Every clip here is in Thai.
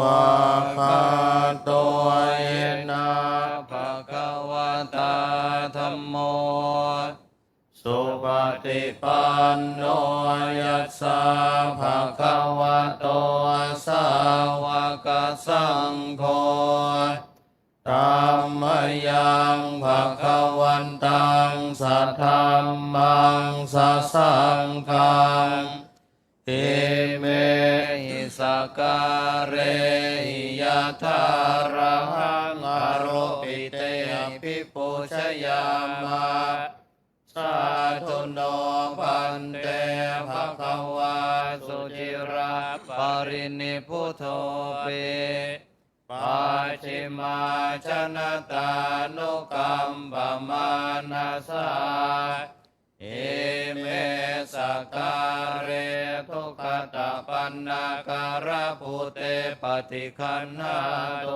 วาคาโตเยนะภะคะวะตาธัมโมสุปฏิปันโนยัสสะภะคะวะโตสาวกสังโฆธัมมยังภะคะวันตังสัทธัมมังสัสสังฆังอิเมหิสการเรหิยะถาระหังอโรปิเตปิปุชยามะสาธุโนพันเตภะคะวะสุจิราปรินิพุทโธเปปัจฉิมาชนะตานุกัมปมานาสาอิเมสการเรทุกขตาปันนาการะภูเตปฏิคันหาโต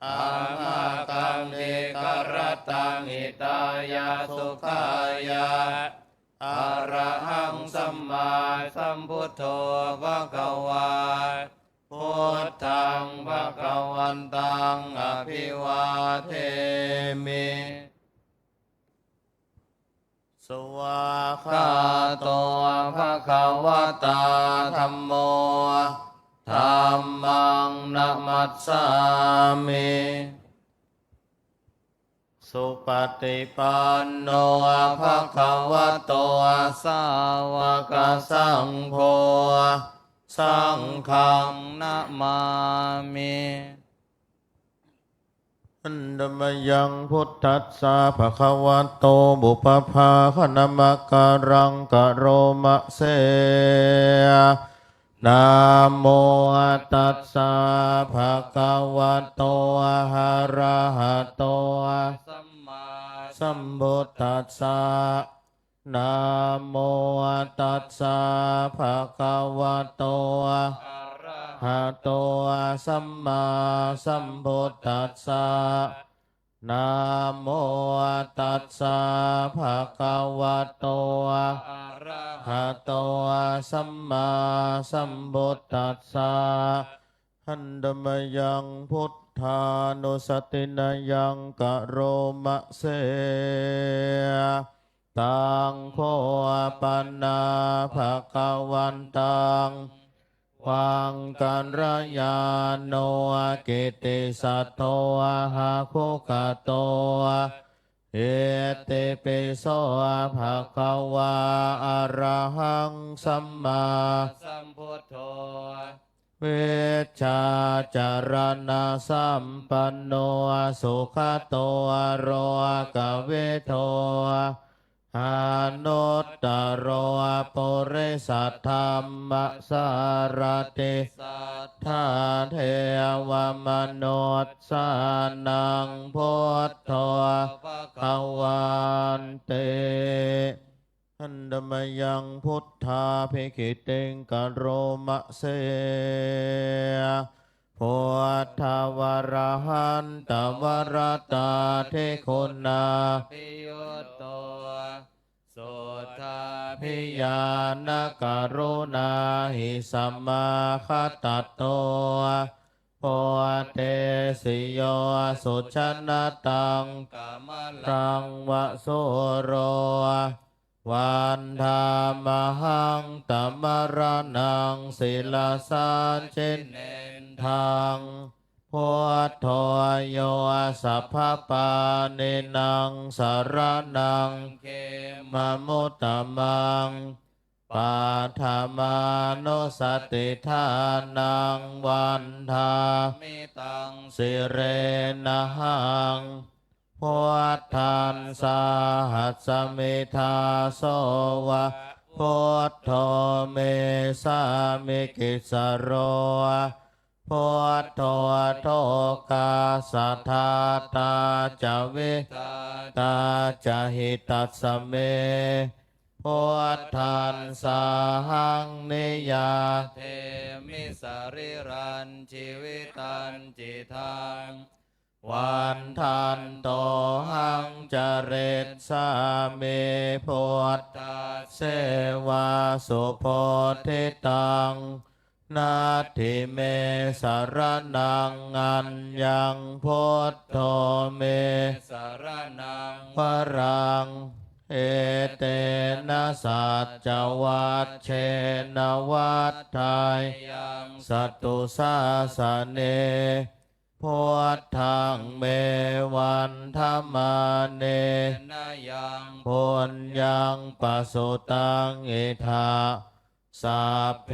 อามากังนิกรตังอิตายาสุขายาอะระหังสัมมาสัมพุทโธภะคะวาพุทธังภะคะวันตังอภิวาเทมิสวาคาโตภะคะวะตาธัมโมธัมมังนะมัสสามิสุปฏิปันโนภะคะวะโตสาวกสังโฆสังฆังนะมามิอันดมยังพุทธัสสะภะคะวะโตบุปภาคณมะการังกะโรมะเสนะโมตัสสะภะคะวะโตอะระหะโตสัมมาสัมพุทธัสสะนะโมตัสสะภะคะวะโตอะระหะโตสัมมาสัมพุทธัสสะนะโมตัสสะภะคะวะโตอะระหะโตสัมมาสัมพุทธัสสะหันดมยังพุทธานุสตินายังกะโรมะเสตังโฆปันนาภะคะวันตังวังกันรยาโนกิติสัตโตหะคุขโตเอติปิโสภะคะวะอะระหังสัมมาสัมพุทโธเวชชาจารณะสัมปันโนสุขโตโรกเวโทอนุตตโรปุริสัทธัมมสารติสัทธาเทวมนุษย์สานังพุทโธภวันเตอันดมยังพุทธาภิกิติงกโรมะเสพุทธวรหันตวรตาเทคุณาภิยุตโตสุทธาภิญาณกรุณาหิสัมมาคตัตโตโพเตสิโยสุชนะตังกามลังวะโสโรวันธามหังตัมรนังศิลาสานเชนเนนทังพุทโธโยสัพพปาเนนังสารนังเขมมุตตมังปัฏฐามานุสติทานังวันธามิตังสิเรนะหังพุทธันสาหัสสมิทาโสวะพุทโธเมสามิกิสโรพุทโธโทกาสัทธาตาจวิตาจหิตัสสเมพุทธันสาหังนิยาเทมิสริรันชีวิตันจิตังวันทันโตหังจเรตสามิพุทธเสวาสุโพธิตัง นาทิเมสารนังอัญญังพุทโธเมสารนัง วรังเอเตนะสัจจวัชเชนวัฏไทย ยัง สัตตุสาสะเนพุทธังเมวันธรรมาเน นายัง พุญญังปสุตังอิทาสัพเพ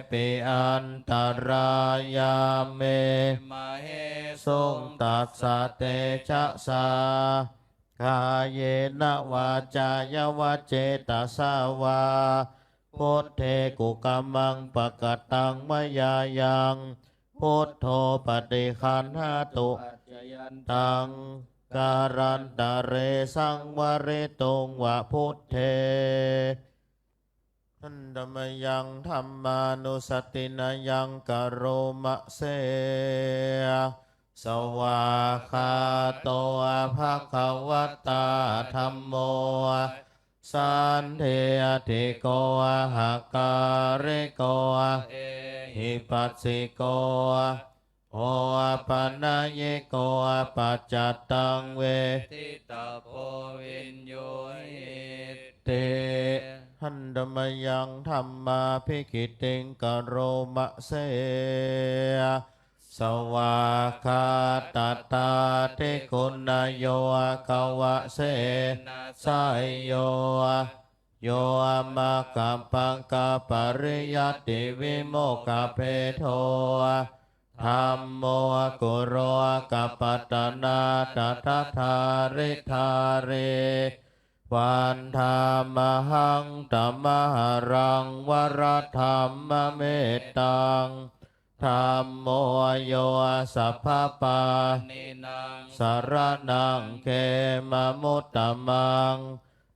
ปิอันตรายาเม มาเห สุงตัสสะเตชะสากายเยนะวาจายวะเจตสาวาพุทเทกุกัมมังปะกตังมยายังพุทโธปฏิคันหตุ ปัจจยัน ตังการันตะเรสังวเรตุงวะพุทเททันดมยังธรรมานุสตินายังกโรมะเสสวาคาโตภะคะวะตาธัมโมสันเทติโกหะการิโก เอ หิปัสสิโกโอปัญญเยโกปัจจตังเว ทิตาโพวินโยหิต เตหันดมยังธรรมาภิกิติงกโรมะเสสวาคาตตาเทคุณโยกวะเสสายโยโยมากัปปังกาปริยัติวิโมกขเพโทธัมโมกุโรกัปปัตตนาตัทธาริธาเรวันธามหังตัมมหรังวรธรรมเมตตังธัมโมโยสัพพปานินัง สารนังเขมมุตตมัง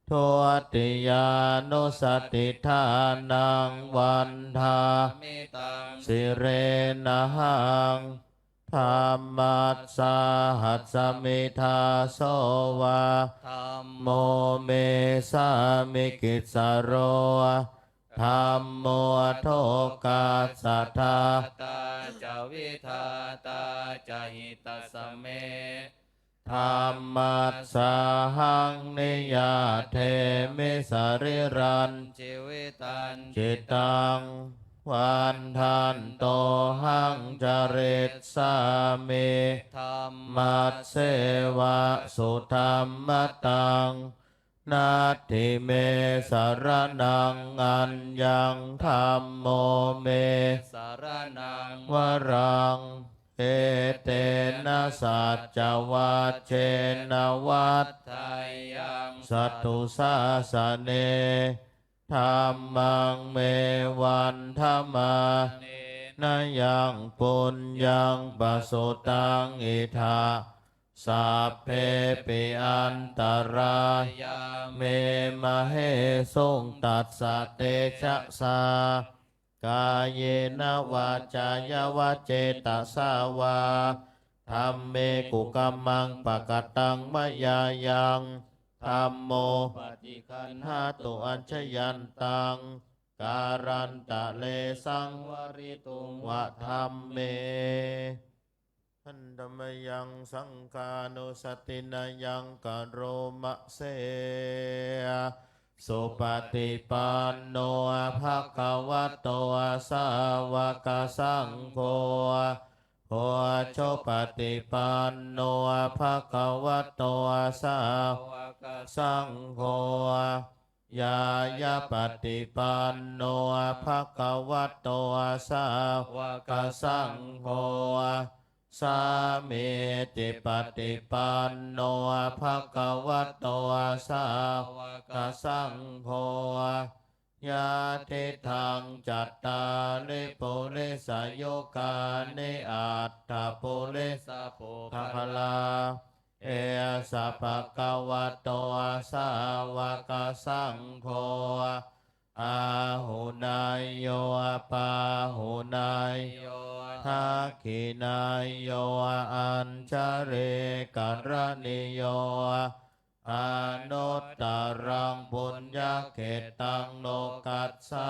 ทุติยานุสติทานังวันทา มิตัง สิเรนะหังธรรมัสสาหัสสมิทาโสวา ธัม โมเมสามิกิสโรธรรมโมโทกัสสะทา ตาจาวิทาตาจาหิตาสเม ธรรมัสสาหังนิยาเทมิสริรัน ชีวิตัน จิตตังวันทันโตหังจริตสามิ ธรรม มัสเสวะสุธรรมตังนาทิเมสารนังอัญญังธรรมโมเม สารนัง วรังเอเตนะสัจจวัชเชนวัฏ ไทยยัง สัตตุสาสะเนธัมมังเมวันธรรมานายังปุญญังปสุตังอิทาสัพเพปิอันตรายาเมมะเหสุงตัสสะเตชะสากายเยนะวาจายวะเจตสาวาธัมเมกุกัมมังปะกตังมยายังธัมโมปฏิคันหาตุอัญชยันตังการันตะเลสังวริตุงวะธัมเมทันดมยังสังฆานุสตินายังกโรมะเสสุปฏิปันโนภะคะวะโตสาวกสังโฆโหโชปฏิปันโนภะคะวะโตสาวกสังโฆยายาปฏิปันโนภะคะวะโตสาวกสังโฆสามิติปฏิปันโนภะคะวะโตสาวกสังโฆยาติทังจัตตาริปุริสโยกานิอัตถปุริส สัพโพ ภะคะลาเอสัพพะคะวะโตสาวกสังโฆอาหุนายโยปาหุนายโยทักขินายโยอัญชเรกัรณิโยอนุตตรังปุญญเขตังโลกัสสั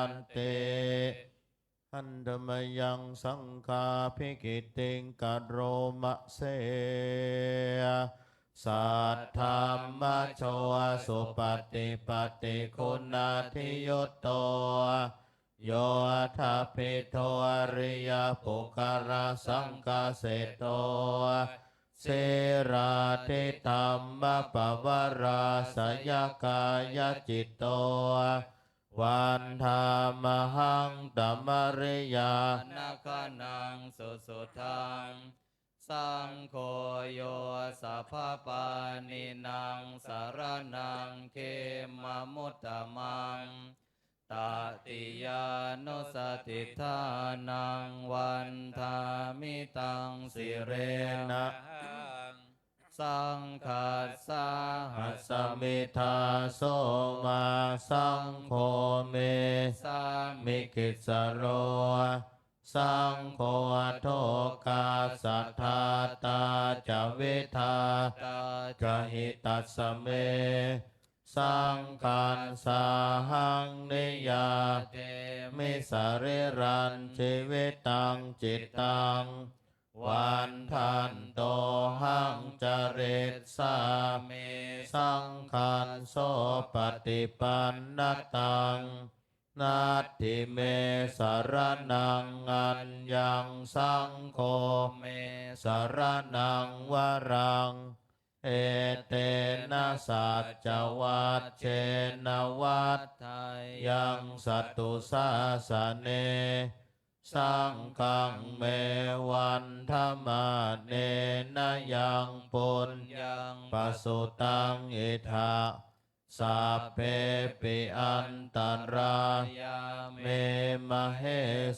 นติ หันธมยังสังฆาภิกิติงกัโรมะเสสัทธรรมโชสุปฏิปฏิคุณาธิยุตโตโยทัพพิโทอริยปุคารสังกาเสโตเสราธิธรรมปวราสยกายจิตโตวันธามหังตัมริยานาคานังสุสุทังสังโฆโยสัพพปานินางสารนังเขมมุตตมังตติยานุสติทานังวันธามิตังสิเรนะสังคัสสะหัสสมิทาโสมาสังโฆเมสามิมิกิสโรสังโฆโทกาสัทธาตาจเวทา ตา กหิตัสสเมสังคันสาหังนิยา เต มิสาริรันชีวิตังจิตตังวันทันโตหังจริตสา เม สังคันโสปฏิปันนตังนาทิเมสารนังอัญญังสังโฆ เม สารนังวรังเอเตนะสัจจวัตเชนวัต ไทย ยังสัตตุสาสเนสังฆังเมวันธรรมาเนนะยังปุญ ยัง ปสุตังอิทาสัพเพปิอันตราย า เมมะเห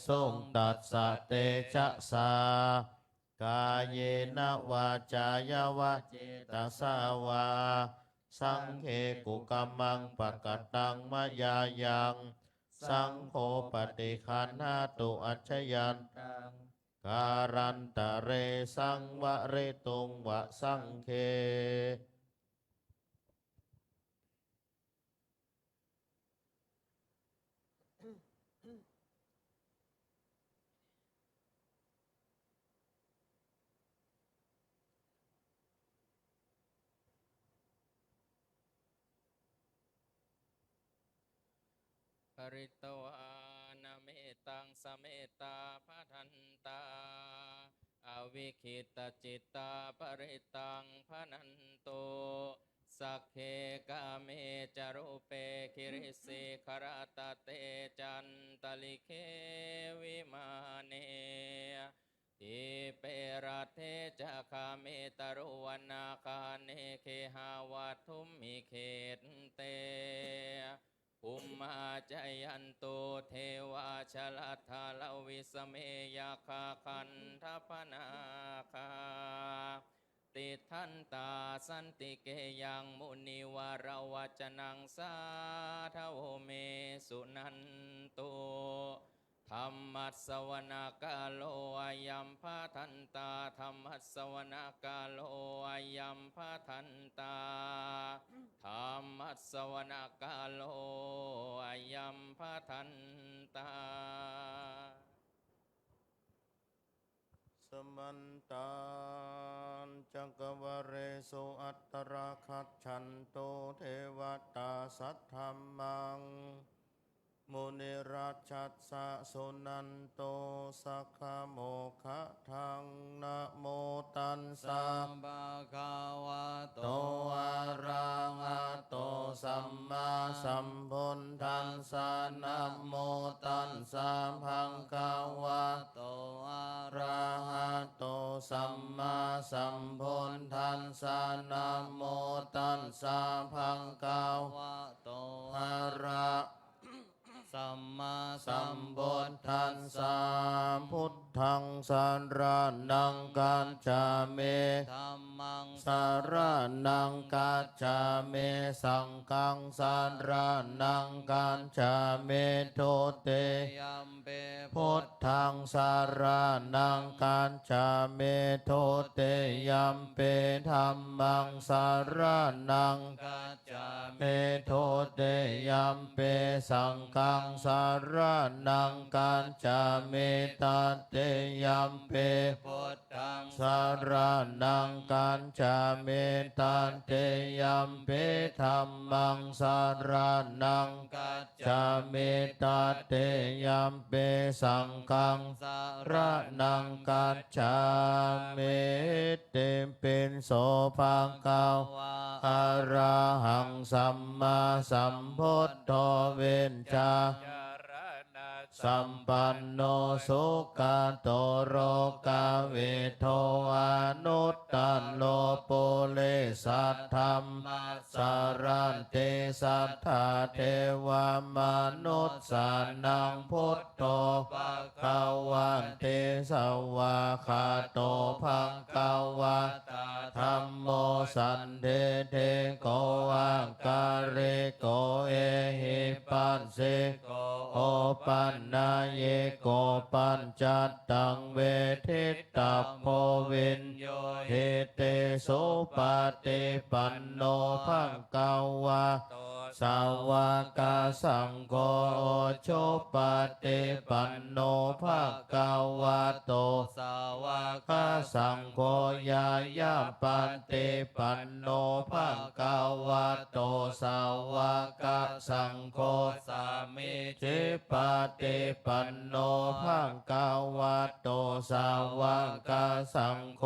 สุงตัสสะเตชะสากายเยนะวาจายวะเจตสาวาสังเคกุกัมมังปะกตังมยายังสังโฆปฏิคันหาตุอัจฉยันตังการันตะเรสังวะเรตุงวะสังเคปริตวานาเมตังสเมตาพัทันตาอวิคิตจิตตาปริตังพนันโตสักเคกาเมจารุเปคิริสิขรตเตจันตลิเควิมาเนทิเปรัตเทจะคาเมตรุวนาคาเนเคหาวัตุมมิเขตเตภูมิมาจายันตุเทวาชลัทธาลวิสเมยาคาคันทพนาคาติทันตาสันติเกยังมุนิวารวัจนังสาทโวเมสุนันตุธรรมัสสวนากาโลอายัมภาทันตาธรรมัสสวนากาโลอายัมภาทันตาธรรมัสสวนากาโลอายัมภาทันตาสมันตานจักวเรสุอัตตราคัจฉันโตเทวตาสัทธรรมังมุนิราชัสสะสุนันโตสัคขโมคะทังนะโมตันสะ ภะคะวะโต โตอะระหะโตสัมมาสัมพุทธัสสะนะโมตัสสะภะคะวะโตอะระ ระหะโตสัมมาสัมพุทธัสสะนะโมตัสสะภะคะวะ วะโต อะระ สัมมา สัมพุทธัสสะพุทธังสารนังกัจจามิ ธัมมัง สารนังกัจจามิสังฆังสารนังกัจจามิทุติ ยัมเป พุทธังสารนังกัจจามิทุติยัมปิธัมมังสารนัง กัจจา เมทุติยัมปิ สังฆังสารนังกัจจามิตติยัมปิพุทธัง สารนังกัจจามิตติยัมปิธัมมังสารนัง กัจ จามิตติยัมปิสังฆัง สา ระนังกัจจามิติปินโสภะกาวะอะระหังสัมมาสัมพุทโธเวนจา จารณะ สัมปันโนสุขโตโรกาเวโทอนุตตันโลปุเลสัทธัมมาสารันเตสัทธาเทวมนุสสานังพุทโธภะคะวันเตสวะคาโตภะคะวะตาธัมโมสันเทเทโกอาการเรโกเอหิปัสสิโกโอปันนาเยโกปัญจัตตังเวทิตาโพวินโยเฮเตโสปะเตปันโนภะคะวะสาวกสังโฆโชปะเตปันโนภะคะวะโตสาวกสังโฆยายาปันเตปันโนภะคะวะโตสาวกสังโฆสามิจิปะเตปันโนภะคะวะโตสาวกสังโฆ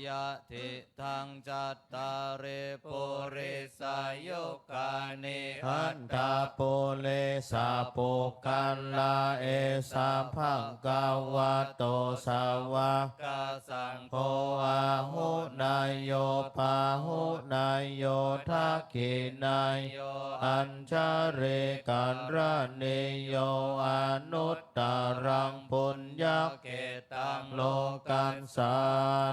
ยะติทังจัตตาริปุริสายุกานิหันตาปุเลสาปุกันลาเอสาภะคะวะโตสาวกสังโฆอาหุนายโยปาหุนายโยทักขินายโยอัญชาเรกันระเนโยอนุตตรังปุญญเกตังโลกันสา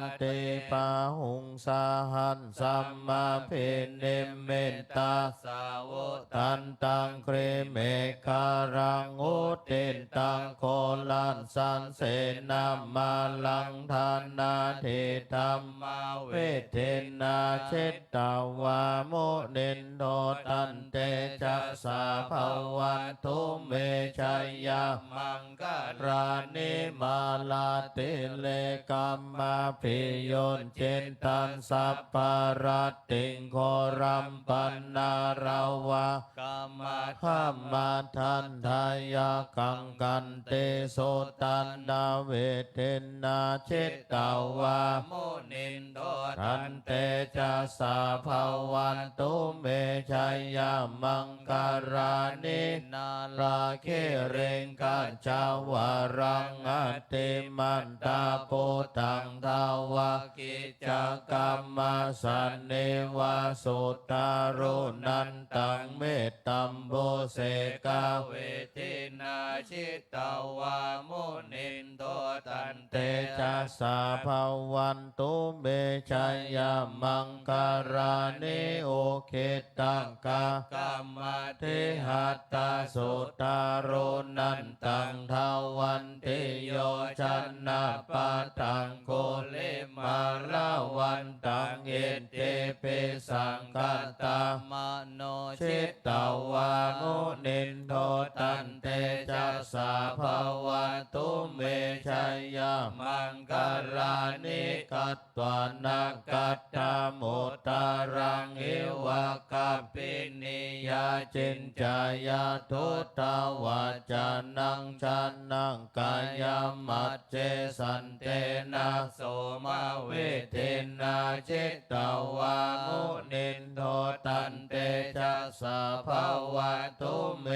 นติปะหุงสาหันสัมมาเพเนเมตตาสาวตันตังเครเมคารังอุเตนตังโคลันสันเสนามาลังทานาเทธรรมาเวเทนาเชตตาวาโมเนนโดตันเตจัสสาภวันทุเมชัยยามังกรานิมาลาติเลกัมมาพิโยนเจนตันสัพปารัตติงโครัมปันนาราวะกัมมาธัมมาทันทายากังกันเตโสตันดาเวเทนาเชตตาวาโมนินโดทันเตจัสสาภวันตุเมชัยยามังการานินาราเคเรงกัจจาวารังอติมันตาโปตังทาวากิจกรรมสันเนวาสุตารุนันตังเมตตัมโบเสกาเวทินาชิตาวามุนินโตตันเตจัสสาภวันตุเมชัยยามังการานิโอเคตังกากรรมเทหัตตาสุตารุนันตังทาวันติโยชันนาปาตังโกเลมาลาวันตังเอเตเปสังกัตตามโนชิตตาวามุนินโทตันเตจัสสาภวันตุเมชัยยามังการานิกัตตวานากัตตามุตตารังเอวะกัปปินิยาจินจายาทุตาวาจานังชันนังกายามัจเจสันเตนะโสมาเวเทนาจิตตาวามุนินโทตันเตจัสสะภาวะตุเม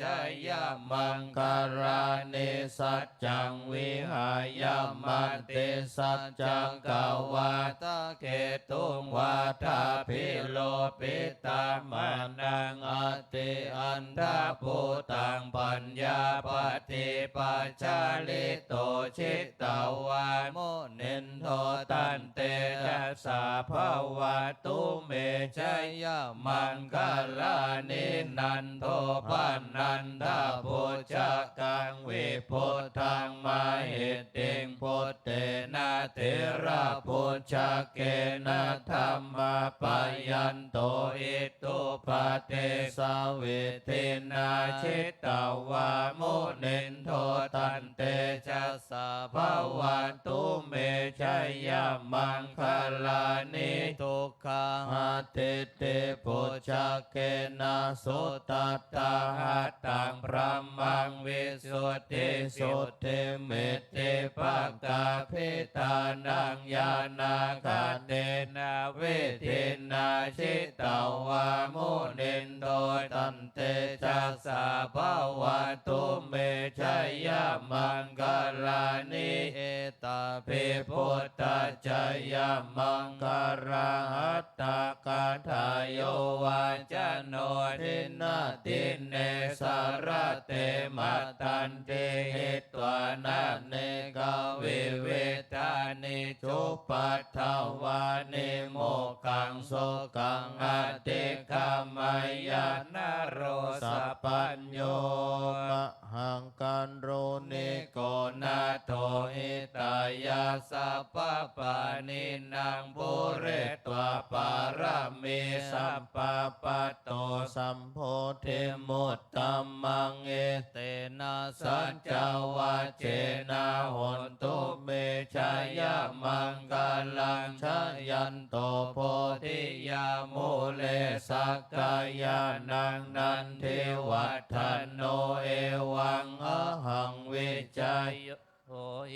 ชัยยามังการานิสัจจังวิหายามันเตสัจจังกาวาตะเกตุงวาทาพิโลปิตามานังอติอันทาภูตังปัญญาปฏิปัจจาลิโตชิตตาวามุนินโทตันเตจัสสะภาวะตุเมชัยยามังการานินันโทปันนันทาปุจกังวิพุทธังมาเหติงพุทเตนะเถระปุจเกนะธรรมปยันโตอิตุ ปเตสเวทินาชิตาวามุนินโทตันเตจัสสะภวันตุเมชัยยมังคลานิทุกขังอติเตปุจจเกนะสุตตตาหัตตังพระมังวิสุทธิสุทธิเมตติปักกาภิตานังญาณคาเตนะเวทินาชิตาวามุนินโทตันเตจัสสะภวันตุเมชัยยมังคลานิเอตภิพุทธจยมังคารหัตตกาทายโยวาจโนทินาติเนสารเตมัตตันเตหิตวานาเนกวิเวทานิจุปัฏฐวานิโมกังโสกังอติกามายานโรสปัญโยมหังกันโรนิโกนาโทหิตายาสัพพปานินางบุเรตวาปารมีสัพพปัตโตสัมโพธิมุตตัมมังเอเตนะสัจจวาเจนะหนตุเมชัยยมังกาลังชยันโตโพธิยามุเลสักกายานังนันทิวัฒโนเอวังอหังวิจัย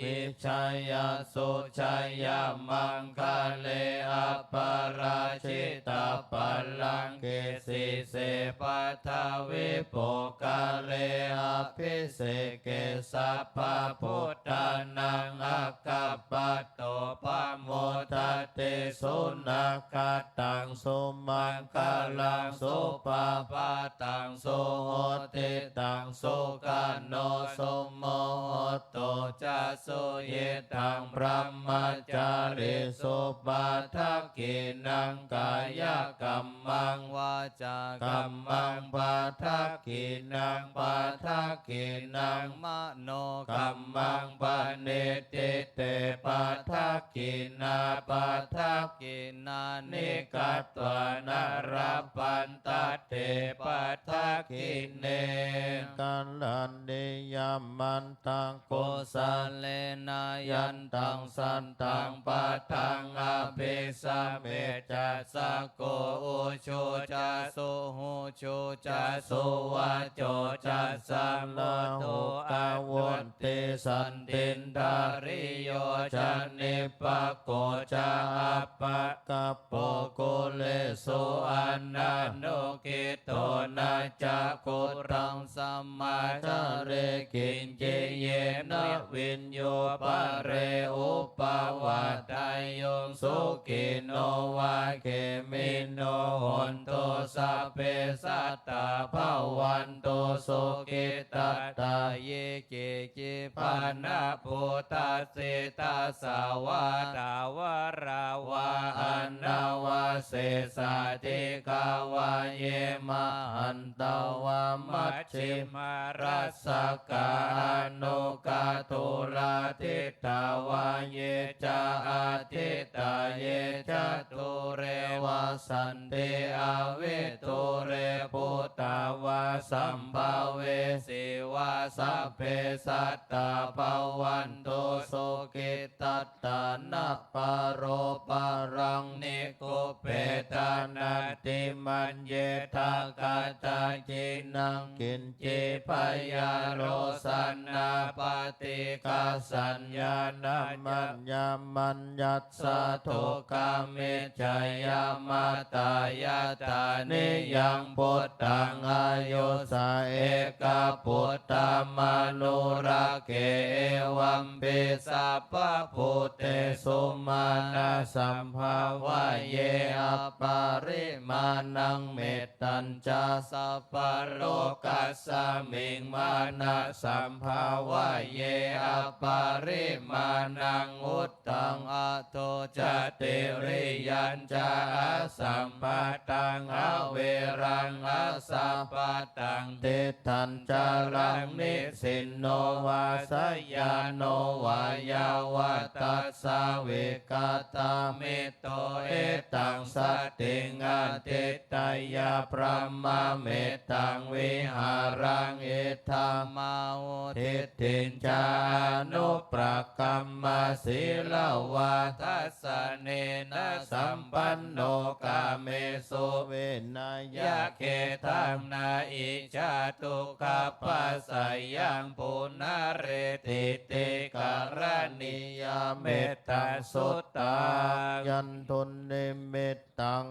วิชัยสุชัยมังคาเลอปราชิตาปัลลังเกสิเสปัทวิโปกาเลอภิเสเกสัพพพุทธานังอากัปปะโตปะโมทัตเตสุนักขตังสุมังคลังสุปาปาตังสุโหติตังสุกาโนสุโมโหโตจะสุเยตังพระมจาริสุปาทักขินังกายกัมมังวาจากัมมังปาทักขินังปาทักขินังมโนกัมมังปะเนติเตปาทักขินาปาทักขินานิกัตวานาราปันตเตปาทักขิเนกัลลันเดยมันตังโกสัลเลนายันตังสันตังปัฏฐังอภิสัมเมจัสสะโกอุชุจัสสุหูชุจัสสุวะโจจัสสัมโลโตอาวุนติสันตินทาริโยจันนิปะโกจาอัปปะกัปโปโกเลสุอันนานุกิโตนาจักขุรังสัมมาจาเรกินเจเยนะวินโยปะเรอุปวัตตายโยสุกิโนวาเกมิโนหนโตสัพเพสัตตาภวันโตสุกิตตาเยเกจิปานะพุทธสิตาสาวาตาวราวาอันนาวาเสสาติกาวาเยมหันตวามัชชิมารัสสกานุกาตุราทิตาวาเยจะอาทิตาเยจะตุเรวาสันติอาวิตุเรปุตตาวาสัมภเวสิวาสัพเพสัตตาภวันโตสุกิตตานะปารโรปารังนิโกเปตานาติมัญเยทากาตาจินังกินจิปยาโรสันนาปฏิกาสัญญานามัญญามัญญัสสะโทกามิจยามาตายาตานิยังพุทธังอายุสาเอกพุทธามานุราเกวัมปิสัพพพุทเตสุมาณสัมภาวะเยอปาริมาณังเมตตัญจาสัพพโลกัสสมิงมานะสัมภาวะเยอปาริมาณังอุตตังอโตจติริยัญจาสัมปะตังอเวรังอสัพพตังเตทันจารังนิสินโนวาสยาโนวายาวตัสสะเวกตามิโตเอ ตังสัตติงอาทิตตยาพระมเมตตังวิหารังอิธรรมาหุทิฏฐินจานุปรกรรมศีลวาทัสสะเนนะสัมปันโนกาเมสุเวนยะเกตังนาอิจาตุกะปัสสยังปุณเรติติการณิยาเมตตาสุตตายันตุนิมิตตัง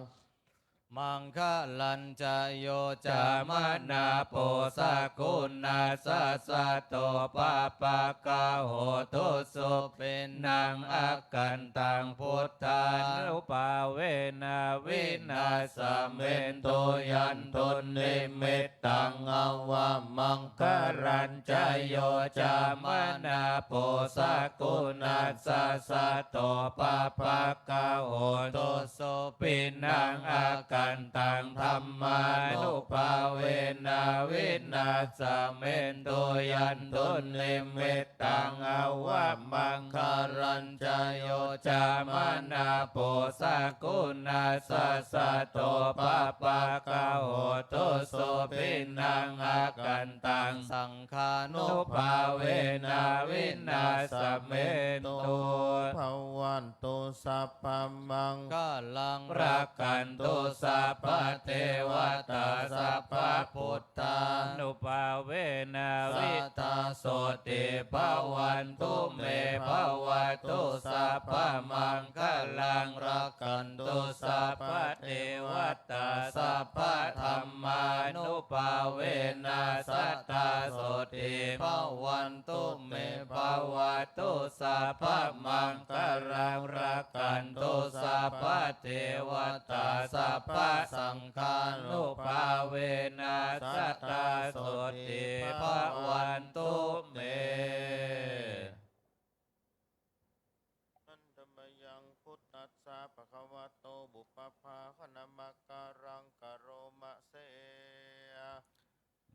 มังคลัญจโยจามนาโปสกุณาสัสสะโตปะปะกะโหตุสุเป็นนางอากันตังพุทธานุปาเวนาวินาสเมนโตยันตุนิมิตตังอวามังคลัญจโยจามนาโปสกุณาสัสสะโตปะปะกะโหตุสุเป็นนางอากันตังธรรมานุภาเวนะวินาสเมนโตยันตุนิมิตตังอวะมังคารัญจโยจามนาโปสกุณาสัสสะโตปะปะกะโหตุสุปินังอากันตังสังฆานุภาเวนะวินาสเมนโตภวันตุสัพพมังคะลังรักขันตุสัพพเทวตาสัพพพุทธานุภาเวนะวิตาโสติภวันตุเมภวตุสัพพมังคะลังรักขันตุสัพพเทวตาสัพพธรรมานุภาเวนะสัตตาโสติภวันตุเมภวตุสัพพมังคะลังรักขันตุสัพพเทวตาสัพพสังฆานุภาเวนะสัตตาโสติภวันตุเมนันตมยังพุทธัสสะภะคะวะโตบุปผาขณมักการังกโรมะเส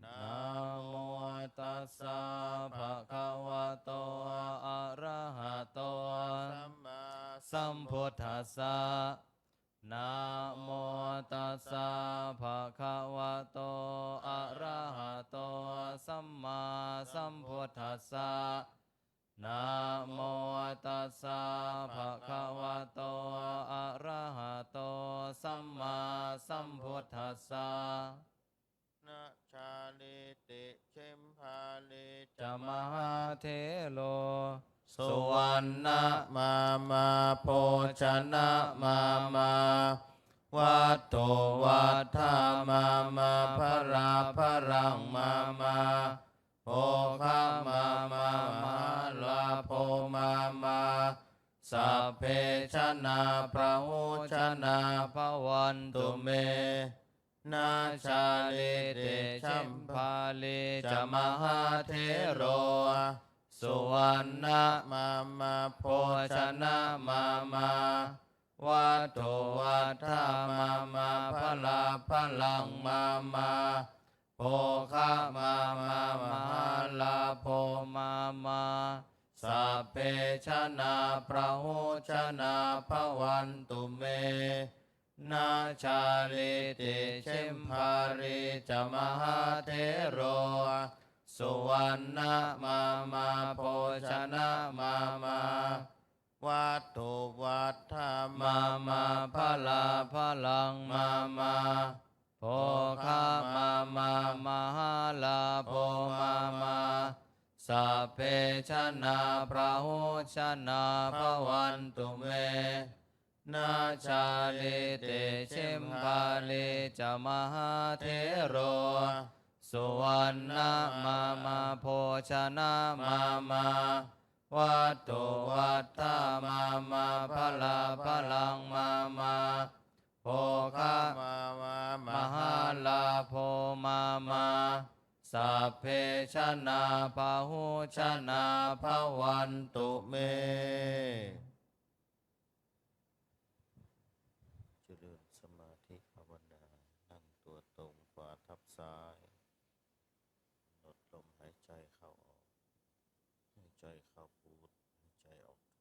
นะโมตัสสะภะคะวะโตอะระหะโตสัมมาสัมพุทธัสสะนะโมตัสสะภะคะวะโตอะระหะโตสัมมาสัมพุทธัสสะนะโมตัสสะภะคะวะโตอะระหะโตสัมมาสัมพุทธัสสะนะชาลิติเชมพาลิจมหาเทโลสุวรรณมาโพชนะมาวัตโตวัฏฐามาพราพรังมาโภคะมาลาโภมาสัพเพชนะพระหุชนะภวันตุเมนาชาลิติชัมภาลิจมหาเทโรสุวรรณมาโพชนะมาวัตโตวัฏฐามาพลาพลังมาโภคะมาลาโภมาสัพเพชนะพระหุชนะภวันตุเมนาชาลิติเชมภาริจมหาเทโรสุวรรณมาโพชนะมาวัตถุวัฏฐามาพลาพลังมาโภคะมาลาโภมาสัพเพชนะพระหุชนะภวันตุเมนาชาลิติเชมภาลิจมหาเทโรสุวรรณมาโพชนะมาวัตถุวัฏฐามาพลาพลังมาโภคะมหาลาโภมาสัพเพชนะพหุชนะภวันตุเมเจริญสมาธิภาวนานั่งตัวตรงขวาทับซ้ายลดลมหายใจเข้าออกหายใจเข้าพุทหายใจออกโท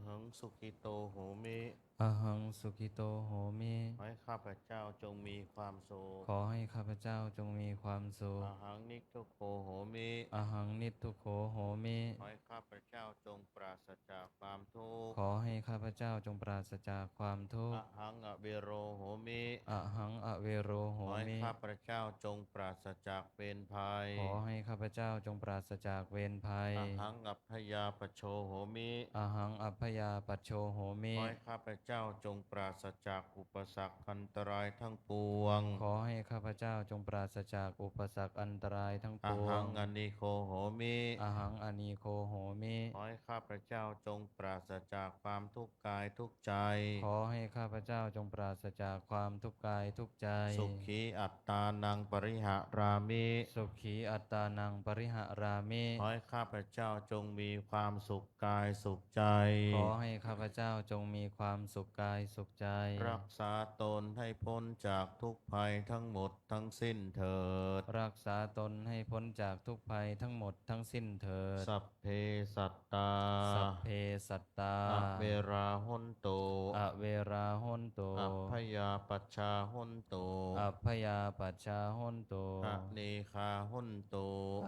หังสุขิโตโหมิ อหังสุขิโตโหมิ ขอให้ข้าพเจ้าจงมีความสุข ขอให้ข้าพเจ้าจงมีความสุข อหังนิทุกโขโหมิ อหังนิทุกโขโหมิ ขอให้ข้าพเจ้าจงปราศจากความทุกข์ ขอให้ข้าพเจ้าจงปราศจากความทุก อ ข์ หังอเวโรโหมิ อหังอเวโรโห ขอให้ มิ ข้าพเจ้าจงปราศจากเวรภัย ขอให้ข้าพเจ้าจงปราศจากเวรภัย อหังอัพพยาปโชโหมิ อหังอัพพยาปัจโชโหมิ ขอให้ข้าพเจ้าจงปราศจากอุปสรรคอันตรายทั้งปวง ขอให้ข้าพเจ้าจงปราศจากอุปสรรคอันตรายทั้ง อ ปว หั ง งอนิโคโหมิ อหังอนีโคโหมิ ขอให้ข้าพเจ้าจงปราศจากความทุกข์กายทุกข์ใจ ขอให้ข้าพเจ้าจงปราศจากความทุกข์กายทุกข์ใจ สุขีอัตตานังปริหารามิ สุขีอัตตานังปริหารามิ ขอให้ข้าพเจ้าจงมีความสุขกายสุขใจ ขอให้ข้าพเจ้าจงมีความสุขกายสุขใจ รักษาตนให้พ้นจากทุกภัยทั้งหมดทั้งสิ้นเถิด รักษาตนให้พ้นจากทุกภัยทั้งหมดทั้งสิ้นเถิด สัพเพสัตตา สัพเพสัตตา อเวราหุนโต อเวราหนโต อัพพยาปัชชาหุนโต อัพพยาปัจชาหนโต อเนคาหุนโต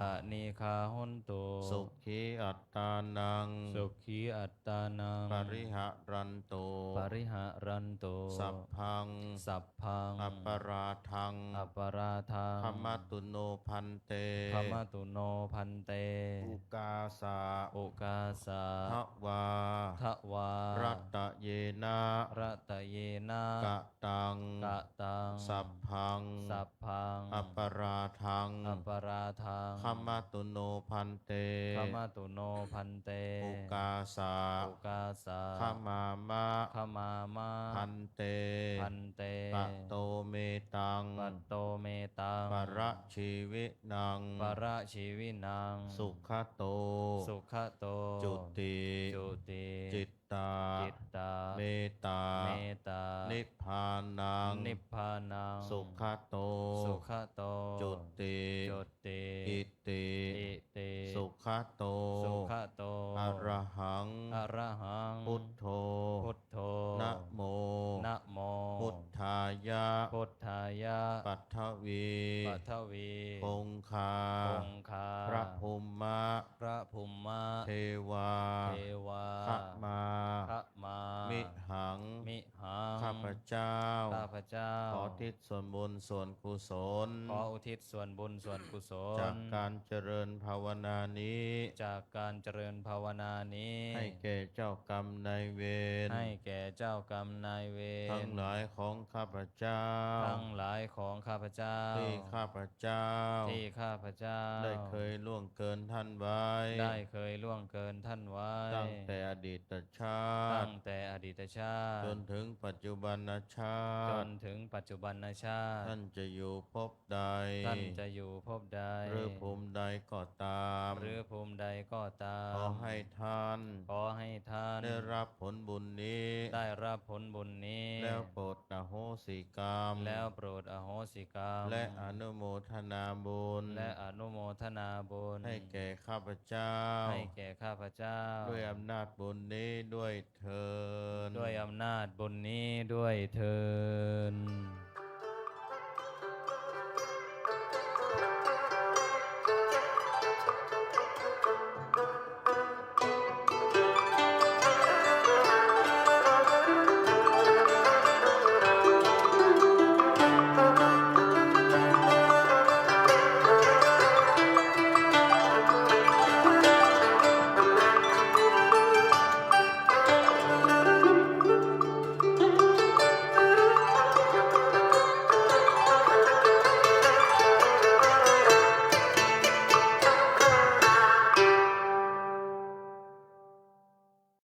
อนีคาหนโต สุขีอัตตานัง สุขีอัตตานัง ปริหารันโต ปริหารันโต สัพพัง สัพพัง อัปปราทัง อัปปราทัง ขมตุโนพันเต ขมตุโนพันเต อุกาสา โอกาสา ทวา ทวา รัตตเยนะ รัตเยนะ กะตัง กะตัง สัพพัง สัพพัง อัปปราทัง อัปปราทัง ขมตุโนพันเต ขมตุโนพันเต อุกาสา โอกาสา ขมามะ ขมามะ พันเต พันเต ปะโตเมตัง ปัตโตเมตัง ประชีวินัง ประชีวินัง สุขโต สุขโต จุติ จุติ จิตตา จิตตา เมตตา เมตตา นิพพานัง นิพพานัง สุขโต สุขโต จุติ จุติ อิติ อิติ สุขโต สุขโต อรหัง อะระหัง พุทโธ พุทโธ นะโม นะโม พุทธายะ พุทธายะ ปัทวี ปัทวี คงคา คงคา พระภูมิมะ พระภูมิมะ เทวา เทวา ขมา พระมา มิหัง มิหัง ข้าพเจ้า ข้าพเจ้า ขอทิศส่วนบุญส่วนกุศล ขออุทิศส่วนบุญส่วนกุศล จากการเจริญภาวนานี้ จากการเจริญภาวนานี้ ให้แก่เจ้ากรรมนายเวร ให้แก่เจ้ากรรมนายเวร ทั้งหลายของข้าพเจ้า ทั้งหลายของข้าพเจ้า ที่ข้าพเจ้า ที่ข้าพเจ้า ได้เคยล่วงเกินท่านไว้ ได้เคยล่วงเกินท่านไว้ ตั้งแต่อดีตชา ตั้ ติ งแต่อดีตชาติ จนถึงปัจจุบันชา จ ติ นถึงปัจจุบันชาติ ท่านจะอยู่ภพใด ท่านจะอยู่ภพใด หรือภูมิใดก็ตาม หรือภูมิใดก็ตาม ขอให้ท่าน ขอให้ท่าน ได้รับผลบุญนี้ ได้รับผลบุญนี้ แล้วโปรดอโหสิกรรม แล้วโปรดอโหสิกรรม และอนุโมทนาบุญ และอนุโมทนาบุญ ให้แก่ข้าพเจ้า ให้แก่ข้าพเจ้า ด้วยอำนาจบุญนี้ด้วยเถิด ด้วยอำนาจบุญนี้ด้วยเทิน